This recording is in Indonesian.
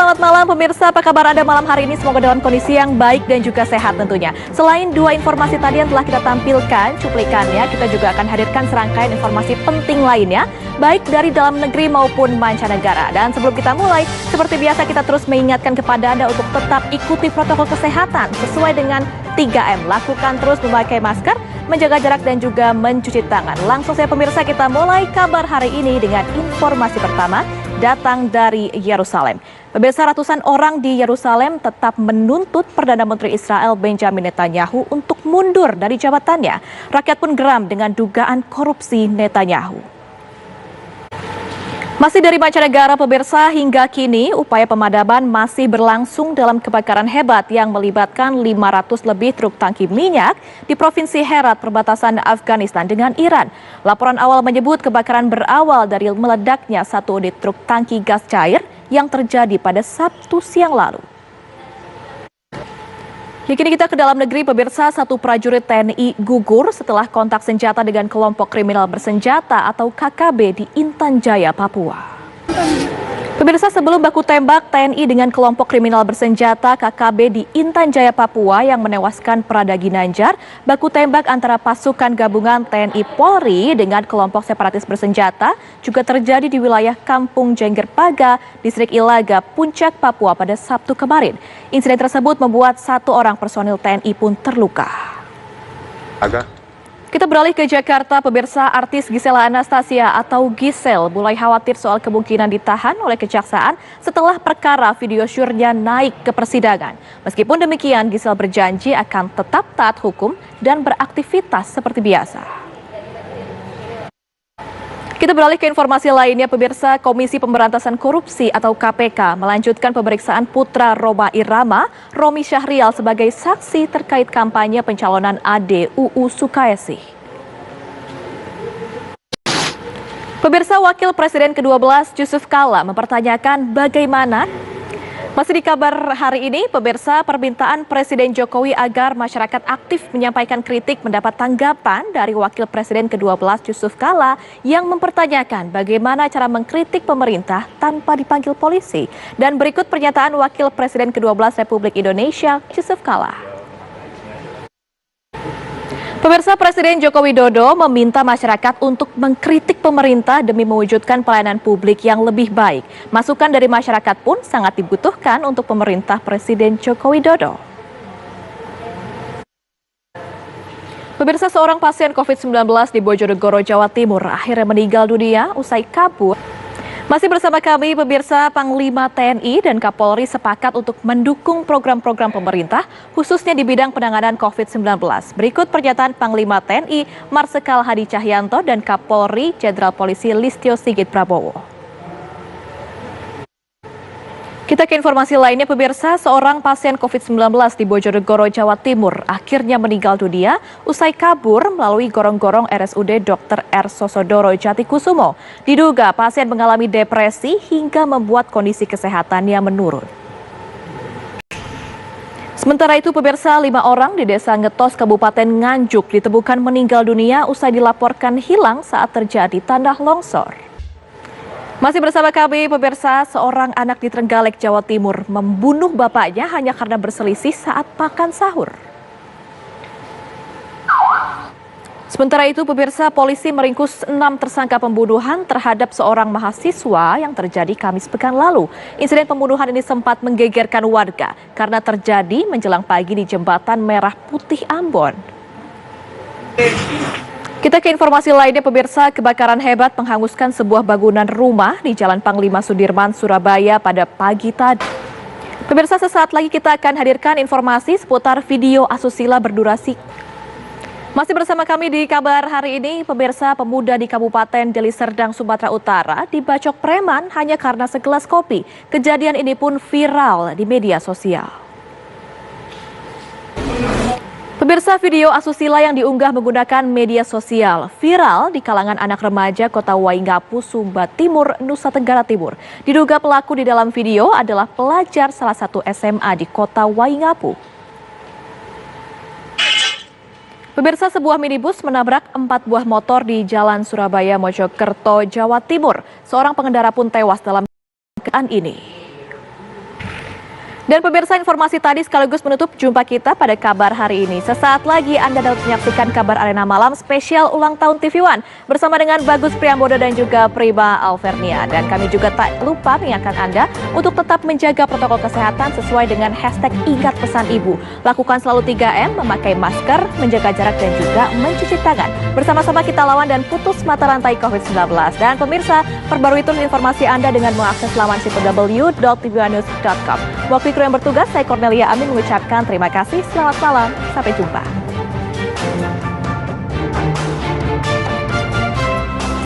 selamat malam pemirsa. Apa kabar Anda malam hari ini? Semoga dalam kondisi yang baik dan juga sehat tentunya. Selain dua informasi tadi yang telah kita tampilkan cuplikannya, kita juga akan hadirkan serangkaian informasi penting lainnya, baik dari dalam negeri maupun mancanegara. Dan sebelum kita mulai, seperti biasa kita terus mengingatkan kepada Anda untuk tetap ikuti protokol kesehatan sesuai dengan 3M. Lakukan terus memakai masker, menjaga jarak dan juga mencuci tangan. Langsung saja pemirsa, kita mulai kabar hari ini dengan informasi pertama datang dari Yerusalem. Pemirsa, ratusan orang di Yerusalem tetap menuntut Perdana Menteri Israel Benjamin Netanyahu untuk mundur dari jabatannya. Rakyat pun geram dengan dugaan korupsi Netanyahu. Masih dari mancanegara pemirsa, hingga kini upaya pemadaman masih berlangsung dalam kebakaran hebat yang melibatkan 500 lebih truk tangki minyak di Provinsi Herat perbatasan Afghanistan dengan Iran. Laporan awal menyebut kebakaran berawal dari meledaknya satu unit truk tangki gas cair yang terjadi pada Sabtu siang lalu. Kini kita ke dalam negeri pemirsa, satu prajurit TNI gugur setelah kontak senjata dengan kelompok kriminal bersenjata atau KKB di Intan Jaya, Papua. Pemirsa, sebelum baku tembak TNI dengan kelompok kriminal bersenjata KKB di Intan Jaya, Papua yang menewaskan Prada Ginanjar, baku tembak antara pasukan gabungan TNI Polri dengan kelompok separatis bersenjata juga terjadi di wilayah Kampung Jenggerpaga, Distrik Ilaga, Puncak, Papua pada Sabtu kemarin. Insiden tersebut membuat satu orang personil TNI pun terluka. Kita beralih ke Jakarta, pemirsa. Artis Gisela Anastasia atau Gisel mulai khawatir soal kemungkinan ditahan oleh kejaksaan setelah perkara video syurnya naik ke persidangan. Meskipun demikian, Gisel berjanji akan tetap taat hukum dan beraktivitas seperti biasa. Kita beralih ke informasi lainnya pemirsa. Komisi Pemberantasan Korupsi atau KPK melanjutkan pemeriksaan putra Rhoma Irama, Romi Syahrial sebagai saksi terkait kampanye pencalonan AD UU Sukaesi. Pemirsa, Wakil Presiden ke-12 Yusuf Kala mempertanyakan bagaimana. Masih di kabar hari ini, pemirsa, permintaan Presiden Jokowi agar masyarakat aktif menyampaikan kritik mendapat tanggapan dari Wakil Presiden ke-12 Yusuf Kala yang mempertanyakan bagaimana cara mengkritik pemerintah tanpa dipanggil polisi. Dan berikut pernyataan Wakil Presiden ke-12 Republik Indonesia Yusuf Kala. Pemirsa, Presiden Joko Widodo meminta masyarakat untuk mengkritik pemerintah demi mewujudkan pelayanan publik yang lebih baik. Masukan dari masyarakat pun sangat dibutuhkan untuk pemerintah Presiden Joko Widodo. Pemirsa, seorang pasien COVID-19 di Bojonegoro, Jawa Timur akhirnya meninggal dunia usai kabur. Masih bersama kami pemirsa, Panglima TNI dan Kapolri sepakat untuk mendukung program-program pemerintah khususnya di bidang penanganan COVID-19. Berikut pernyataan Panglima TNI Marsikal Hadi Cahyanto dan Kapolri Jenderal Polisi Listio Sigit Prabowo. Kita ke informasi lainnya pemirsa, seorang pasien COVID-19 di Bojonegoro, Jawa Timur akhirnya meninggal dunia usai kabur melalui gorong-gorong RSUD Dr. R. Sosodoro Jatikusumo. Diduga pasien mengalami depresi hingga membuat kondisi kesehatannya menurun. Sementara itu pemirsa, 5 orang di Desa Ngetos, Kabupaten Nganjuk ditemukan meninggal dunia usai dilaporkan hilang saat terjadi tanah longsor. Masih bersama kami pemirsa, seorang anak di Trenggalek, Jawa Timur membunuh bapaknya hanya karena berselisih saat makan sahur. Sementara itu pemirsa, polisi meringkus 6 tersangka pembunuhan terhadap seorang mahasiswa yang terjadi Kamis pekan lalu. Insiden pembunuhan ini sempat menggegerkan warga karena terjadi menjelang pagi di Jembatan Merah Putih Ambon. Kita ke informasi lainnya pemirsa, kebakaran hebat menghanguskan sebuah bangunan rumah di Jalan Panglima Sudirman, Surabaya pada pagi tadi. Pemirsa, sesaat lagi kita akan hadirkan informasi seputar video asusila berdurasi. Masih bersama kami di kabar hari ini, pemirsa, pemuda di Kabupaten Deli Serdang, Sumatera Utara dibacok preman hanya karena segelas kopi. Kejadian ini pun viral di media sosial. Pemirsa, video asusila yang diunggah menggunakan media sosial viral di kalangan anak remaja Kota Waingapu, Sumba Timur, Nusa Tenggara Timur. Diduga pelaku di dalam video adalah pelajar salah satu SMA di Kota Waingapu. Pemirsa, sebuah minibus menabrak 4 buah motor di Jalan Surabaya Mojokerto, Jawa Timur. Seorang pengendara pun tewas dalam kecelakaan ini. Dan pemirsa, informasi tadi sekaligus menutup jumpa kita pada kabar hari ini. Sesaat lagi Anda dapat menyaksikan kabar Arena Malam spesial ulang tahun TV One bersama dengan Bagus Priambodo dan juga Prima Alvernia. Dan kami juga tak lupa mengingatkan Anda untuk tetap menjaga protokol kesehatan sesuai dengan hashtag Ingat Pesan Ibu. Lakukan selalu 3M, memakai masker, menjaga jarak dan juga mencuci tangan. Bersama-sama kita lawan dan putus mata rantai COVID-19. Dan pemirsa, perbarui terus informasi Anda dengan mengakses laman situs www.tv1news.com. Waktu kru yang bertugas, saya Cornelia Amin mengucapkan terima kasih, selamat malam, sampai jumpa.